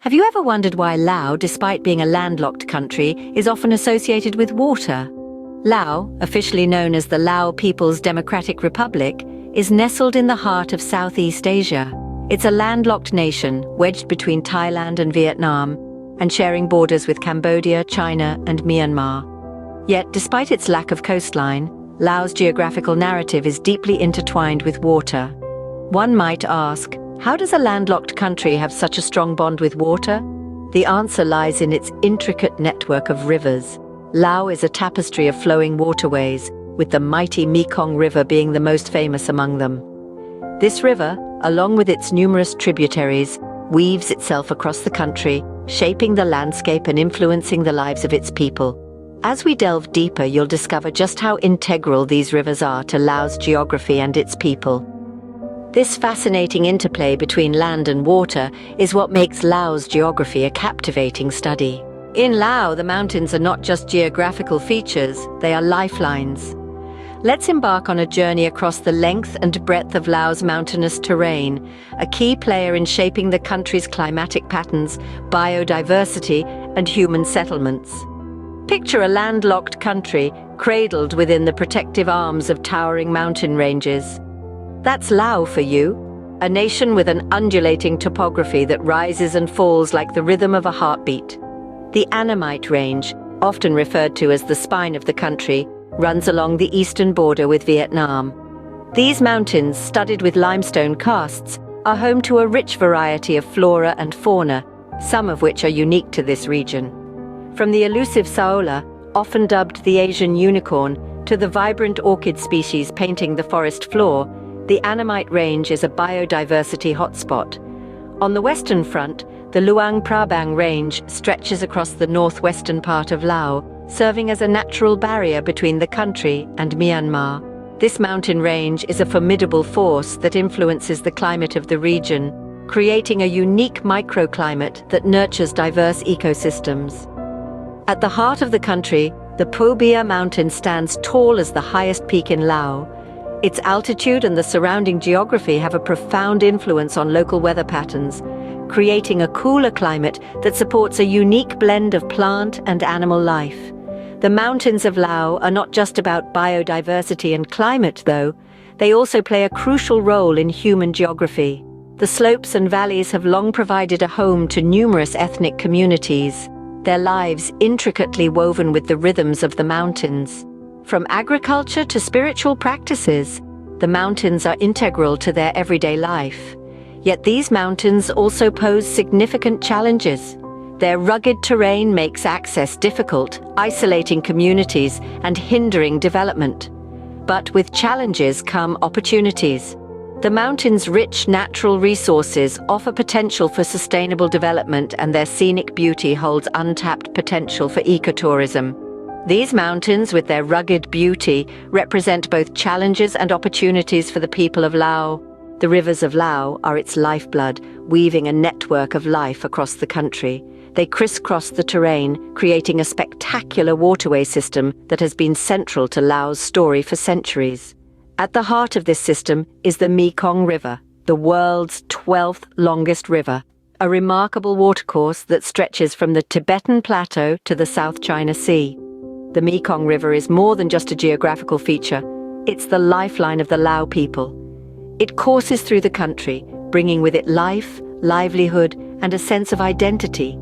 Have you ever wondered why Laos, despite being a landlocked country, is often associated with water? Laos, officially known as the Lao People's Democratic Republic, is nestled in the heart of Southeast Asia. It's a landlocked nation, wedged between Thailand and Vietnam, and sharing borders with Cambodia, China, and Myanmar. Yet, despite its lack of coastline, Laos' geographical narrative is deeply intertwined with water. One might ask, how does a landlocked country have such a strong bond with water? The answer lies in its intricate network of rivers. Laos is a tapestry of flowing waterways, with the mighty Mekong River being the most famous among them. This river, along with its numerous tributaries, weaves itself across the country, shaping the landscape and influencing the lives of its people. As we delve deeper, you'll discover just how integral these rivers are to Laos' geography and its people. This fascinating interplay between land and water is what makes Laos' geography a captivating study. In Laos, the mountains are not just geographical features, they are lifelines. Let's embark on a journey across the length and breadth of Laos' mountainous terrain, a key player in shaping the country's climatic patterns, biodiversity, and human settlements. Picture a landlocked country cradled within the protective arms of towering mountain ranges. That's Laos for you, a nation with an undulating topography that rises and falls like the rhythm of a heartbeat. The Annamite Range, often referred to as the spine of the country, runs along the eastern border with Vietnam. These mountains, studded with limestone karsts, are home to a rich variety of flora and fauna, some of which are unique to this region. From the elusive saola, often dubbed the Asian unicorn, to the vibrant orchid species painting the forest floor, the Annamite Range is a biodiversity hotspot. On the western front, the Luang Prabang Range stretches across the northwestern part of Laos, serving as a natural barrier between the country and Myanmar. This mountain range is a formidable force that influences the climate of the region, creating a unique microclimate that nurtures diverse ecosystems. At the heart of the country, the Pho Bia Mountain stands tall as the highest peak in Laos. Its altitude and the surrounding geography have a profound influence on local weather patterns, creating a cooler climate that supports a unique blend of plant and animal life. The mountains of Laos are not just about biodiversity and climate, though. They also play a crucial role in human geography. The slopes and valleys have long provided a home to numerous ethnic communities, their lives intricately woven with the rhythms of the mountains. From agriculture to spiritual practices, the mountains are integral to their everyday life. Yet these mountains also pose significant challenges. Their rugged terrain makes access difficult, isolating communities and hindering development. But with challenges come opportunities. The mountains' rich natural resources offer potential for sustainable development, and their scenic beauty holds untapped potential for ecotourism. These mountains, with their rugged beauty, represent both challenges and opportunities for the people of Laos. The rivers of Laos are its lifeblood, weaving a network of life across the country. They crisscross the terrain, creating a spectacular waterway system that has been central to Laos' story for centuries. At the heart of this system is the Mekong River, the world's 12th longest river, a remarkable watercourse that stretches from the Tibetan Plateau to the South China Sea. The Mekong River is more than just a geographical feature. It's the lifeline of the Lao people. It courses through the country, bringing with it life, livelihood, and a sense of identity.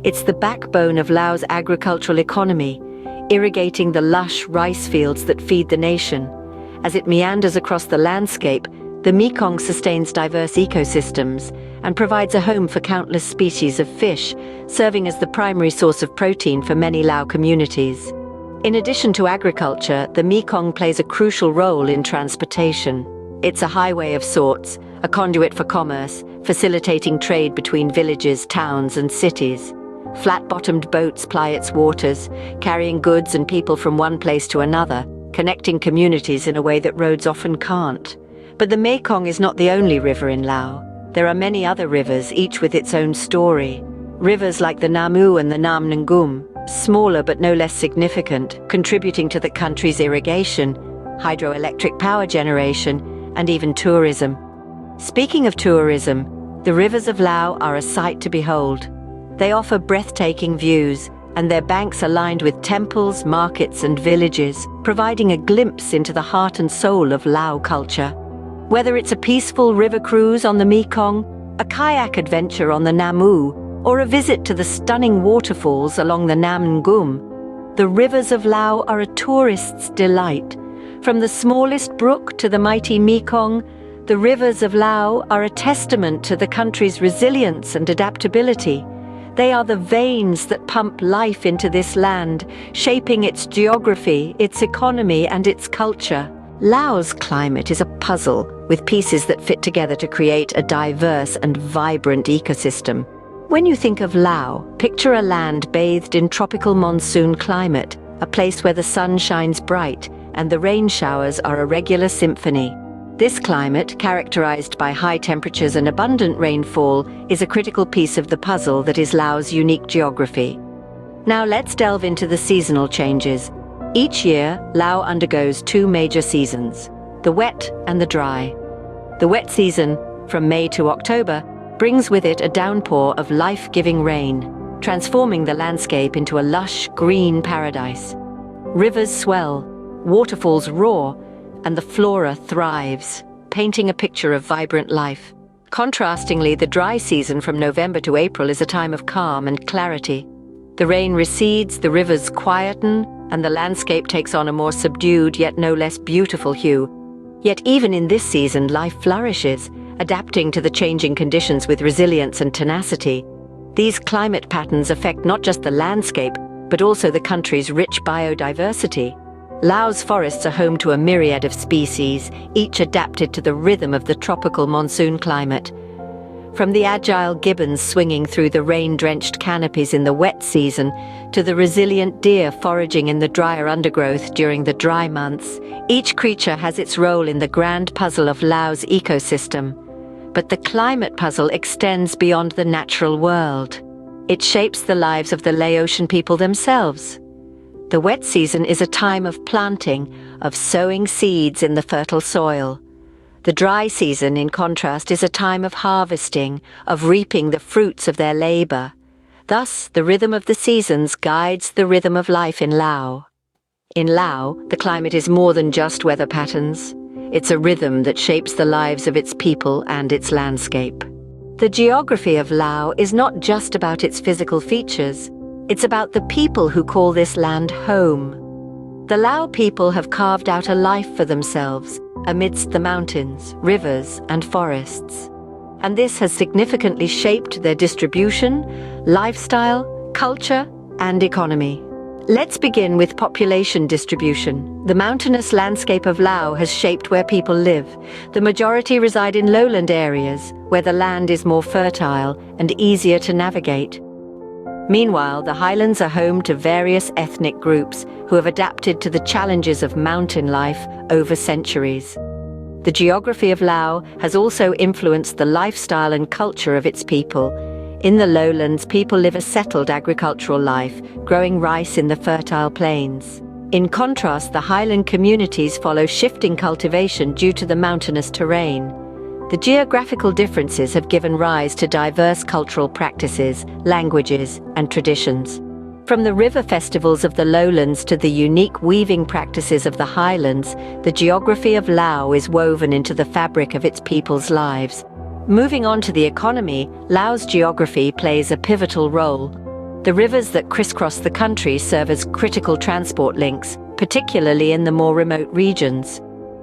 It's the backbone of Laos' agricultural economy, irrigating the lush rice fields that feed the nation. As it meanders across the landscape, the Mekong sustains diverse ecosystems and provides a home for countless species of fish, serving as the primary source of protein for many Lao communities. In addition to agriculture, the Mekong plays a crucial role in transportation. It's a highway of sorts, a conduit for commerce, facilitating trade between villages, towns, and cities. Flat-bottomed boats ply its waters, carrying goods and people from one place to another, connecting communities in a way that roads often can't. But the Mekong is not the only river in Laos. There are many other rivers, each with its own story. Rivers like the Namu and the Nam Ngum, smaller but no less significant, contributing to the country's irrigation, hydroelectric power generation, and even tourism. Speaking of tourism, The rivers of Laos are a sight to behold. They offer breathtaking views, and their banks are lined with temples, markets, and villages, providing a glimpse into the heart and soul of Lao culture. Whether it's a peaceful river cruise on the Mekong, a kayak adventure on the Nam U, or a visit to the stunning waterfalls along the Nam Ngum, the rivers of Laos are a tourist's delight. From the smallest brook to the mighty Mekong, the rivers of Laos are a testament to the country's resilience and adaptability. They are the veins that pump life into this land, shaping its geography, its economy, and its culture. Laos' climate is a puzzle, with pieces that fit together to create a diverse and vibrant ecosystem. When you think of Laos, picture a land bathed in tropical monsoon climate, a place where the sun shines bright and the rain showers are a regular symphony. This climate, characterized by high temperatures and abundant rainfall, is a critical piece of the puzzle that is Laos' unique geography. Now let's delve into the seasonal changes. Each year, Laos undergoes two major seasons, the wet and the dry. The wet season, from May to October, brings with it a downpour of life-giving rain, transforming the landscape into a lush, green paradise. Rivers swell, waterfalls roar, and the flora thrives, painting a picture of vibrant life. Contrastingly, the dry season from November to April is a time of calm and clarity. The rain recedes, the rivers quieten, and the landscape takes on a more subdued yet no less beautiful hue. Yet even in this season, life flourishes, adapting to the changing conditions with resilience and tenacity. These climate patterns affect not just the landscape, but also the country's rich biodiversity. Laos forests are home to a myriad of species, each adapted to the rhythm of the tropical monsoon climate. From the agile gibbons swinging through the rain-drenched canopies in the wet season, to the resilient deer foraging in the drier undergrowth during the dry months, each creature has its role in the grand puzzle of Laos' ecosystem. But the climate puzzle extends beyond the natural world. It shapes the lives of the Laotian people themselves. The wet season is a time of planting, of sowing seeds in the fertile soil. The dry season, in contrast, is a time of harvesting, of reaping the fruits of their labor. Thus, the rhythm of the seasons guides the rhythm of life in Laos. In Laos, the climate is more than just weather patterns. It's a rhythm that shapes the lives of its people and its landscape. The geography of Laos is not just about its physical features. It's about the people who call this land home. The Lao people have carved out a life for themselves amidst the mountains, rivers, and forests. And this has significantly shaped their distribution, lifestyle, culture, and economy. Let's begin with population distribution. The mountainous landscape of Laos has shaped where people live. The majority reside in lowland areas, where the land is more fertile and easier to navigate. Meanwhile, the highlands are home to various ethnic groups who have adapted to the challenges of mountain life over centuries. The geography of Laos has also influenced the lifestyle and culture of its people. In the lowlands, people live a settled agricultural life, growing rice in the fertile plains. In contrast, the highland communities follow shifting cultivation due to the mountainous terrain. The geographical differences have given rise to diverse cultural practices, languages, and traditions. From the river festivals of the lowlands to the unique weaving practices of the highlands, the geography of Laos is woven into the fabric of its people's lives. Moving on to the economy, Laos' geography plays a pivotal role. The rivers that crisscross the country serve as critical transport links, particularly in the more remote regions.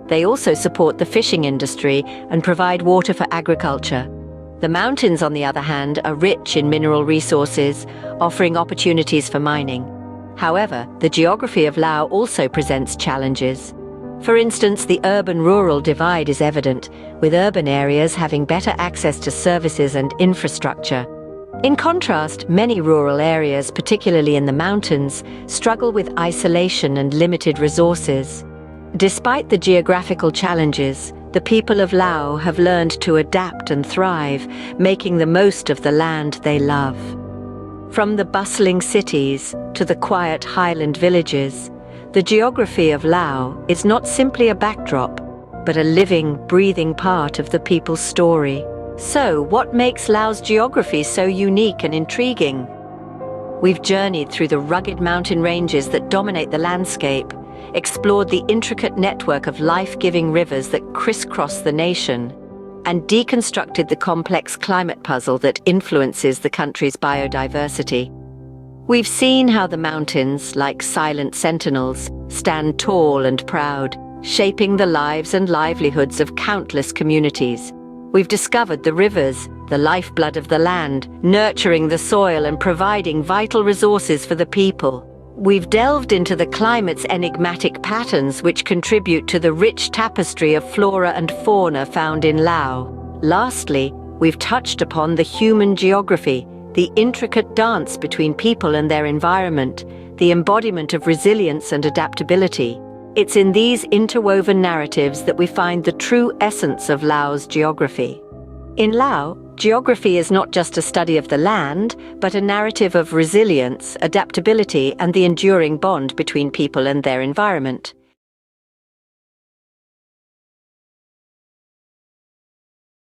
They also support the fishing industry and provide water for agriculture. The mountains, on the other hand, are rich in mineral resources, offering opportunities for mining. However, the geography of Laos also presents challenges. For instance, the urban-rural divide is evident, with urban areas having better access to services and infrastructure. In contrast, many rural areas, particularly in the mountains, struggle with isolation and limited resources. Despite the geographical challenges, the people of Laos have learned to adapt and thrive, making the most of the land they love. From the bustling cities to the quiet highland villages, the geography of Laos is not simply a backdrop, but a living, breathing part of the people's story. So, what makes Laos' geography so unique and intriguing? We've journeyed through the rugged mountain ranges that dominate the landscape, explored the intricate network of life-giving rivers that crisscross the nation, and deconstructed the complex climate puzzle that influences the country's biodiversity. We've seen how the mountains, like silent sentinels, stand tall and proud, shaping the lives and livelihoods of countless communities. We've discovered the rivers, the lifeblood of the land, nurturing the soil and providing vital resources for the people. We've delved into the climate's enigmatic patterns which contribute to the rich tapestry of flora and fauna found in Laos. Lastly, we've touched upon the human geography, the intricate dance between people and their environment, the embodiment of resilience and adaptability. It's in these interwoven narratives that we find the true essence of Laos' geography. In Laos, geography is not just a study of the land, but a narrative of resilience, adaptability, and the enduring bond between people and their environment.